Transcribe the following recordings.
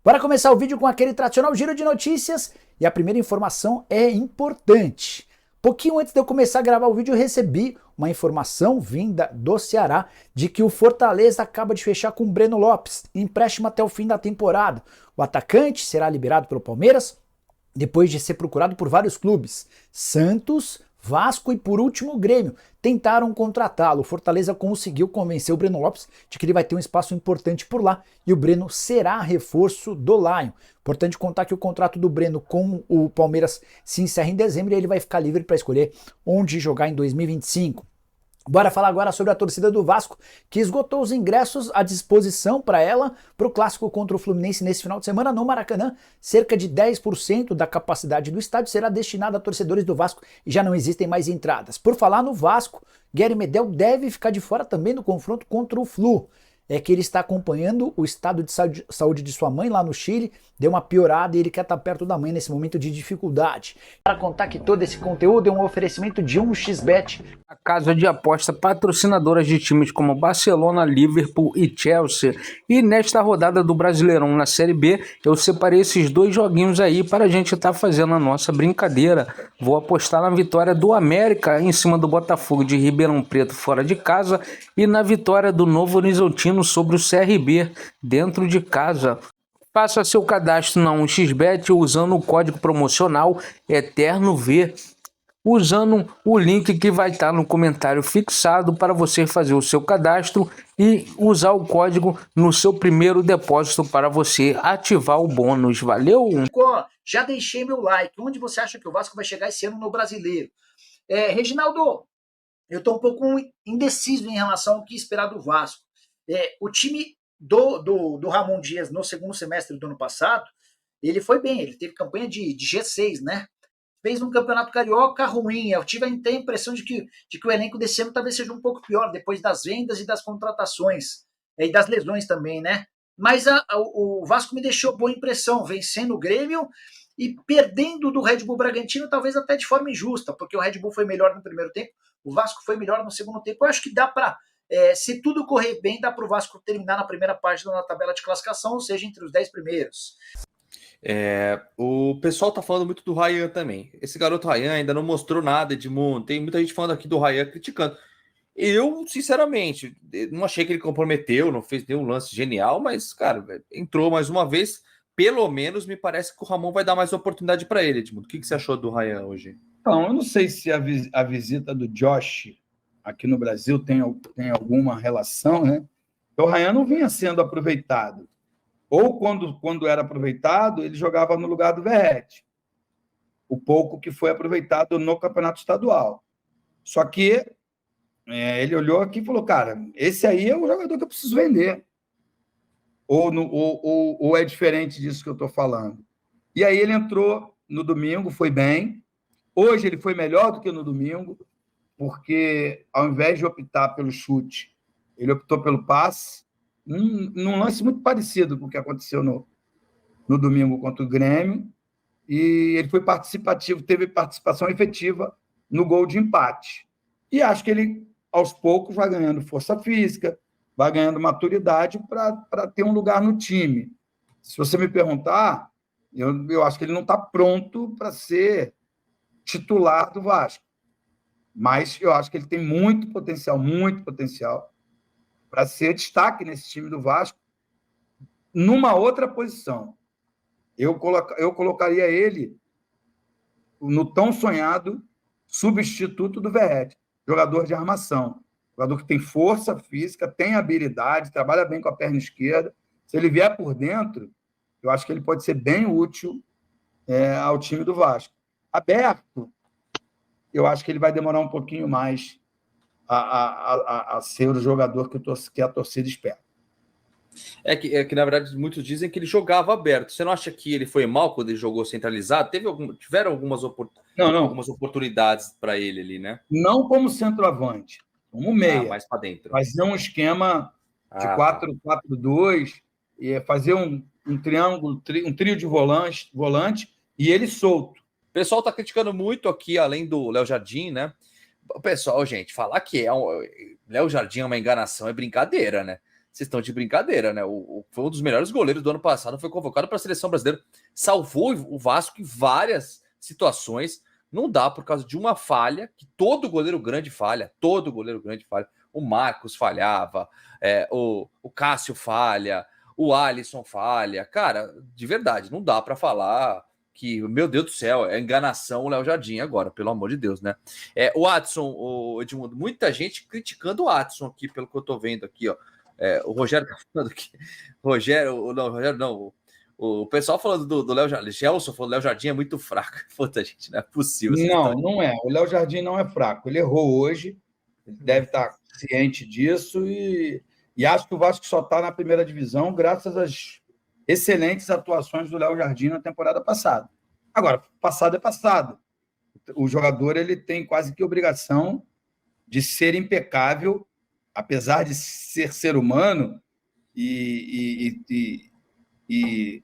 Bora começar o vídeo com aquele tradicional giro de notícias e a primeira informação é importante. Pouquinho antes de eu começar a gravar o vídeo, eu recebi uma informação vinda do Ceará de que o Fortaleza acaba de fechar com o Breno Lopes, empréstimo até o fim da temporada. O atacante será liberado pelo Palmeiras depois de ser procurado por vários clubes. Santos, Vasco e por último o Grêmio tentaram contratá-lo. O Fortaleza conseguiu convencer o Breno Lopes de que ele vai ter um espaço importante por lá e o Breno será reforço do Lion. Importante contar que o contrato do Breno com o Palmeiras se encerra em dezembro e ele vai ficar livre para escolher onde jogar em 2025. Bora falar agora sobre a torcida do Vasco, que esgotou os ingressos à disposição para ela para o clássico contra o Fluminense nesse final de semana no Maracanã. Cerca de 10% da capacidade do estádio será destinada a torcedores do Vasco e já não existem mais entradas. Por falar no Vasco, Guilherme Medel deve ficar de fora também no confronto contra o Flu. É que ele está acompanhando o estado de saúde de sua mãe lá no Chile, deu uma piorada e ele quer estar perto da mãe nesse momento de dificuldade. Para contar que todo esse conteúdo é um oferecimento de 1xBet, a casa de aposta patrocinadora de times como Barcelona, Liverpool e Chelsea. E nesta rodada do Brasileirão na Série B, eu separei esses dois joguinhos aí para a gente estar fazendo a nossa brincadeira. Vou apostar na vitória do América em cima do Botafogo de Ribeirão Preto fora de casa e na vitória do Novo Horizontino sobre o CRB dentro de casa. Faça seu cadastro na 1xBet usando o código promocional EternoV, usando o link que vai estar no comentário fixado para você fazer o seu cadastro e usar o código no seu primeiro depósito para você ativar o bônus. Valeu? Já deixei meu like. Onde você acha que o Vasco vai chegar esse ano no Brasileiro? Reginaldo, eu estou um pouco indeciso em relação ao que esperar do Vasco. O time do Ramon Dias no segundo semestre do ano passado, ele foi bem, ele teve campanha de G6, né? Fez um campeonato carioca ruim. Eu tive até a impressão de que o elenco desse ano talvez seja um pouco pior, depois das vendas e das contratações, e das lesões também, né? Mas o Vasco me deixou boa impressão, vencendo o Grêmio e perdendo do Red Bull Bragantino, talvez até de forma injusta, porque o Red Bull foi melhor no primeiro tempo, o Vasco foi melhor no segundo tempo. Eu acho que dá para, se tudo correr bem, dá para o Vasco terminar na primeira página na tabela de classificação, ou seja, entre os 10 primeiros. O pessoal tá falando muito do Ryan também. Esse garoto Ryan ainda não mostrou nada, Edmundo. Tem muita gente falando aqui do Ryan criticando. Eu, sinceramente, não achei que ele comprometeu, não fez nenhum lance genial, mas, cara, entrou mais uma vez. Pelo menos me parece que o Ramon vai dar mais oportunidade para ele, Edmundo. O que você achou do Ryan hoje? Então, eu não sei se a visita do Josh aqui no Brasil tem alguma relação, né? O Ryan não vinha sendo aproveitado. Ou quando era aproveitado, ele jogava no lugar do Verratti. O pouco que foi aproveitado no campeonato estadual. Só que ele olhou aqui e falou, cara, esse aí é o jogador que eu preciso vender. Ou é diferente disso que eu estou falando. E aí ele entrou no domingo, foi bem. Hoje ele foi melhor do que no domingo, porque ao invés de optar pelo chute, ele optou pelo passe, num lance muito parecido com o que aconteceu no domingo contra o Grêmio, e ele foi participativo, teve participação efetiva no gol de empate. E acho que ele, aos poucos, vai ganhando força física, vai ganhando maturidade para ter um lugar no time. Se você me perguntar, eu acho que ele não está pronto para ser titular do Vasco. Mas eu acho que ele tem muito potencial para ser destaque nesse time do Vasco numa outra posição. Eu colocaria ele no tão sonhado substituto do Verratti, jogador de armação, jogador que tem força física, tem habilidade, trabalha bem com a perna esquerda. Se ele vier por dentro, eu acho que ele pode ser bem útil ao time do Vasco. Aberto, eu acho que ele vai demorar um pouquinho mais a ser o jogador que a torcida espera. É que, na verdade, muitos dizem que ele jogava aberto. Você não acha que ele foi mal quando ele jogou centralizado? Tiveram algumas oportunidades para ele ali, né? Não como centroavante, como meia. Mais para dentro. Fazer um esquema de 4-4-2, fazer um triângulo, um trio de volante e ele solto. O pessoal está criticando muito aqui, além do Léo Jardim, né? O pessoal, gente, falar que Léo Jardim é uma enganação é brincadeira, né? vocês estão de brincadeira, né? Foi um dos melhores goleiros do ano passado, foi convocado para a seleção brasileira, salvou o Vasco em várias situações. Não dá por causa de uma falha, que todo goleiro grande falha. O Marcos falhava, o Cássio falha, o Alisson falha. Cara, de verdade, não dá para falar que, meu Deus do céu, é enganação o Léo Jardim agora, pelo amor de Deus, né? O Adson, o Edmundo, muita gente criticando o Adson aqui, pelo que eu tô vendo aqui, ó. O Rogério tá falando aqui. O pessoal falando do Léo Jardim, Gelson falou: o Léo Jardim é muito fraco. Puta, gente, não é possível. Não é. O Léo Jardim não é fraco. Ele errou hoje, ele deve estar ciente disso e acho que o Vasco só está na primeira divisão graças às excelentes atuações do Léo Jardim na temporada passada. Agora, passado é passado. O jogador ele tem quase que obrigação de ser impecável, apesar de ser humano e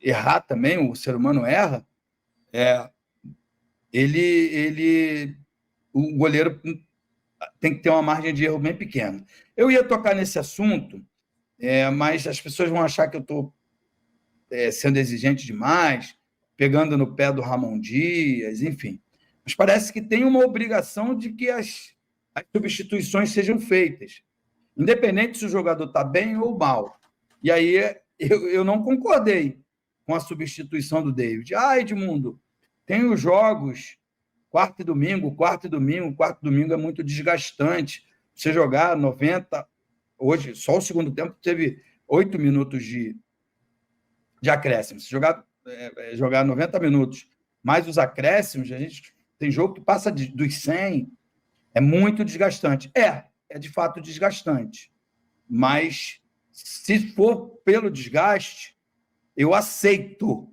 errar também, o ser humano erra, o goleiro tem que ter uma margem de erro bem pequena. Eu ia tocar nesse assunto, mas as pessoas vão achar que eu estou sendo exigente demais, pegando no pé do Ramon Dias, enfim. Mas parece que tem uma obrigação de que as substituições sejam feitas, independente se o jogador está bem ou mal. E aí eu não concordei com a substituição do David. Edmundo, tem os jogos quarta e domingo é muito desgastante. Você jogar 90, hoje, só o segundo tempo teve 8 minutos de acréscimo. Se jogar 90 minutos mais os acréscimos, a gente tem jogo que passa dos 100, é muito desgastante. É de fato desgastante. Mas se for pelo desgaste, eu aceito,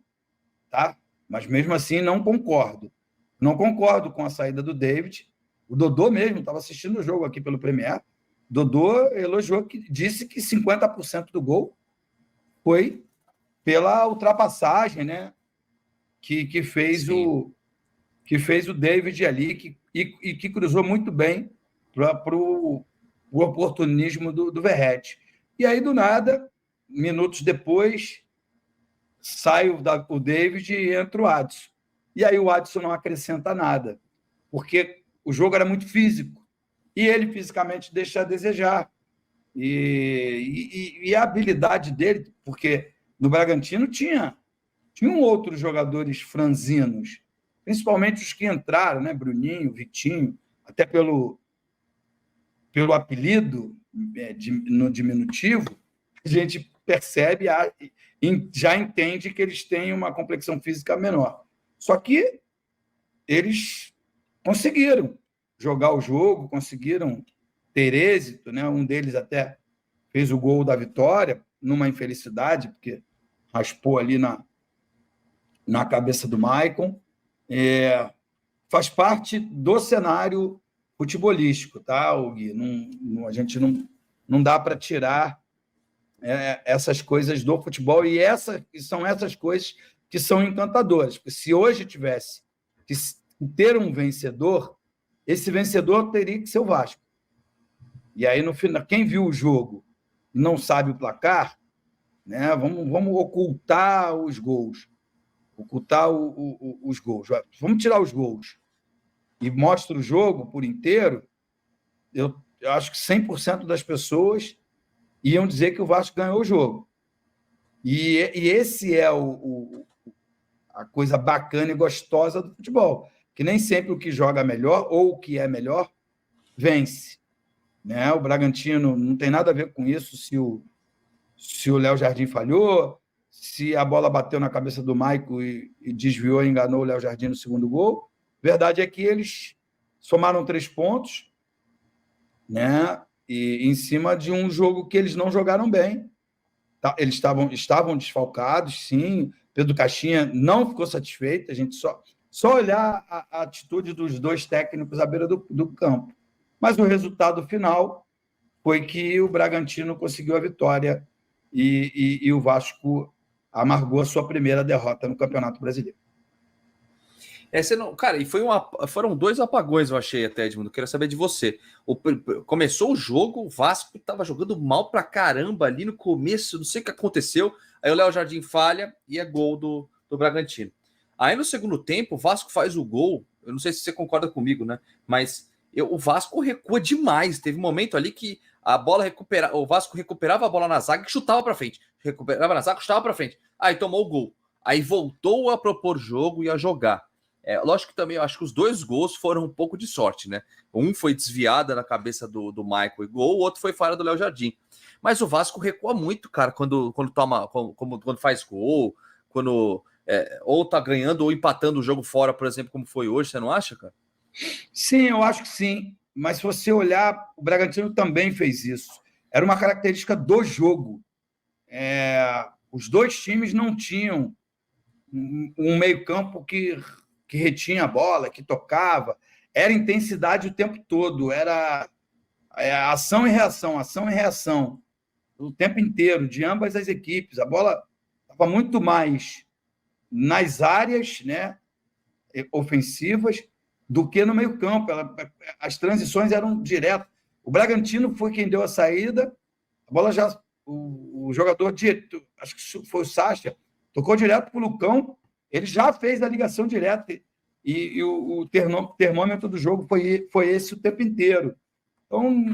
tá? Mas mesmo assim não concordo. Não concordo com a saída do David. O Dodô mesmo, estava assistindo o jogo aqui pelo Premier. Dodô elogiou, disse que 50% do gol foi pela ultrapassagem, né? Que fez o David ali e que cruzou muito bem para o oportunismo do Verratti. E aí, do nada, minutos depois, sai o David e entra o Adson. E aí o Adson não acrescenta nada, porque o jogo era muito físico e ele fisicamente deixa a desejar. E a habilidade dele, porque no Bragantino tinham outros jogadores franzinos, principalmente os que entraram, né? Bruninho, Vitinho, até pelo apelido no diminutivo, a gente percebe, já entende que eles têm uma complexão física menor. Só que eles conseguiram jogar o jogo, conseguiram ter êxito, né? Um deles até fez o gol da vitória, numa infelicidade, porque raspou ali na cabeça do Maicon. Faz parte do cenário futebolístico, tá, Gui? A gente não dá para tirar essas coisas do futebol, e são essas coisas que são encantadoras. Porque se hoje tivesse que ter um vencedor, esse vencedor teria que ser o Vasco. E aí, no final, quem viu o jogo e não sabe o placar, né, vamos ocultar os gols. Os gols. Vamos tirar os gols e mostra o jogo por inteiro, eu acho que 100% das pessoas iam dizer que o Vasco ganhou o jogo. E esse é a coisa bacana e gostosa do futebol, que nem sempre o que joga melhor ou o que é melhor vence. Né? O Bragantino não tem nada a ver com isso, se o Léo Jardim falhou, se a bola bateu na cabeça do Maico e desviou e enganou o Léo Jardim no segundo gol. Verdade é que eles somaram 3 pontos, né? E em cima de um jogo que eles não jogaram bem. Eles estavam desfalcados, sim. Pedro Caixinha não ficou satisfeito. A gente só olhar a atitude dos 2 técnicos à beira do campo. Mas o resultado final foi que o Bragantino conseguiu a vitória e o Vasco amargou a sua primeira derrota no Campeonato Brasileiro. Você não, cara, e foram 2 apagões, eu achei até, Edmundo. Quero saber de você. Começou o jogo, o Vasco tava jogando mal pra caramba ali no começo, não sei o que aconteceu. Aí o Léo Jardim falha e é gol do Bragantino. Aí no segundo tempo, o Vasco faz o gol. Eu não sei se você concorda comigo, né? Mas o Vasco recua demais. Teve um momento ali que o Vasco recuperava a bola na zaga e chutava pra frente. Recuperava na zaga, chutava pra frente. Aí tomou o gol. Aí voltou a propor jogo e a jogar. Lógico que também eu acho que os 2 gols foram um pouco de sorte, né? Um foi desviada na cabeça do Michael e gol, o outro foi falha do Léo Jardim. Mas o Vasco recua muito, cara, quando faz gol, quando ou tá ganhando ou empatando o jogo fora, por exemplo, como foi hoje, você não acha, cara? Sim, eu acho que sim. Mas se você olhar, o Bragantino também fez isso. Era uma característica do jogo. Os 2 times não tinham um meio-campo que retinha a bola, que tocava. Era intensidade o tempo todo. Era ação e reação o tempo inteiro, de ambas as equipes. A bola estava muito mais nas áreas, né, ofensivas do que no meio-campo. As transições eram diretas. O Bragantino foi quem deu a saída, a bola já. O jogador, acho que foi o Sacha, tocou direto para o Lucão, ele já fez a ligação direta e o termômetro do jogo foi esse o tempo inteiro. Então,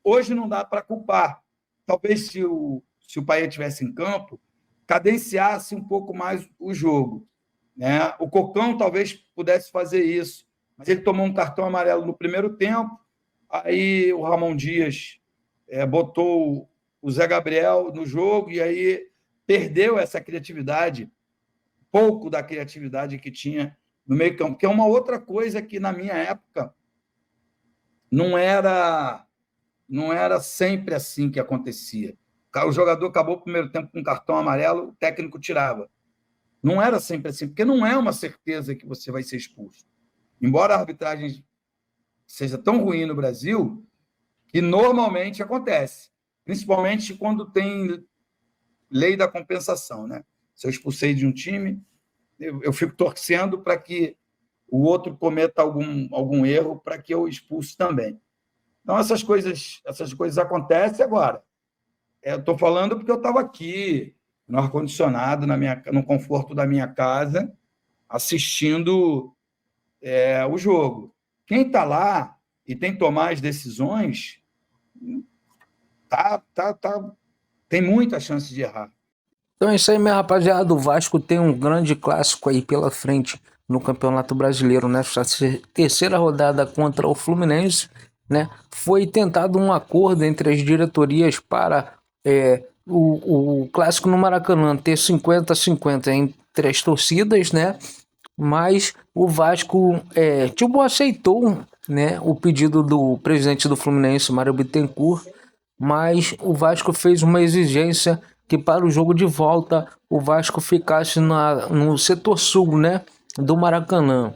hoje não dá para culpar. Talvez se o Payet estivesse em campo, cadenciasse um pouco mais o jogo, né? O Cocão talvez pudesse fazer isso, mas ele tomou um cartão amarelo no primeiro tempo, aí o Ramon Dias botou o Zé Gabriel no jogo e aí perdeu essa criatividade, pouco da criatividade que tinha no meio campo, que é uma outra coisa que na minha época não era sempre assim que acontecia. O jogador acabou o primeiro tempo com um cartão amarelo, o técnico tirava. Não era sempre assim, porque não é uma certeza que você vai ser expulso. Embora a arbitragem seja tão ruim no Brasil, que normalmente acontece, principalmente quando tem lei da compensação, né? Se eu expulsei de um time, eu fico torcendo para que o outro cometa algum erro para que eu expulse também. Então, essas coisas acontecem agora. Eu estou falando porque eu estava aqui, no ar-condicionado, no conforto da minha casa, assistindo o jogo. Quem está lá e tem que tomar as decisões tem muita chance de errar. Então é isso aí, minha rapaziada. O Vasco tem um grande clássico aí pela frente no Campeonato Brasileiro, nessa terceira rodada contra o Fluminense, né? Foi tentado um acordo entre as diretorias para o clássico no Maracanã ter 50-50 entre as torcidas, né? Mas o Vasco aceitou, né, o pedido do presidente do Fluminense, Mário Bittencourt, mas o Vasco fez uma exigência que para o jogo de volta o Vasco ficasse no setor sul, né, do Maracanã.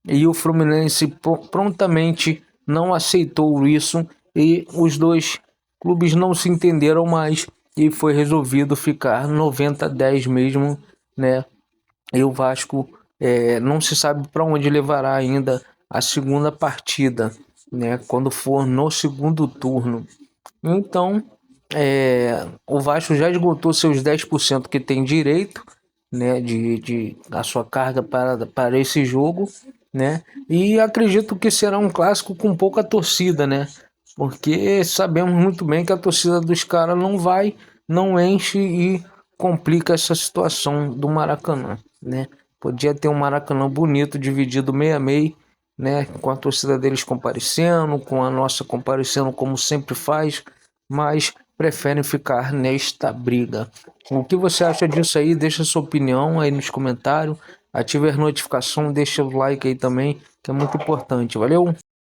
E o Fluminense prontamente não aceitou isso e os 2 clubes não se entenderam mais e foi resolvido ficar 90-10 mesmo, né? E o Vasco não se sabe para onde levará ainda a segunda partida, né? Quando for no segundo turno. Então, o Vasco já esgotou seus 10% que tem direito, né, de a sua carga para esse jogo, né? E acredito que será um clássico com pouca torcida, né? Porque sabemos muito bem que a torcida dos caras não enche e complica essa situação do Maracanã, né? Podia ter um Maracanã bonito, dividido meio a meio, né? Com a torcida deles comparecendo, com a nossa comparecendo como sempre faz, mas preferem ficar nesta briga. O que você acha disso aí? Deixa sua opinião aí nos comentários, ative as notificações, deixa o like aí também, que é muito importante. Valeu?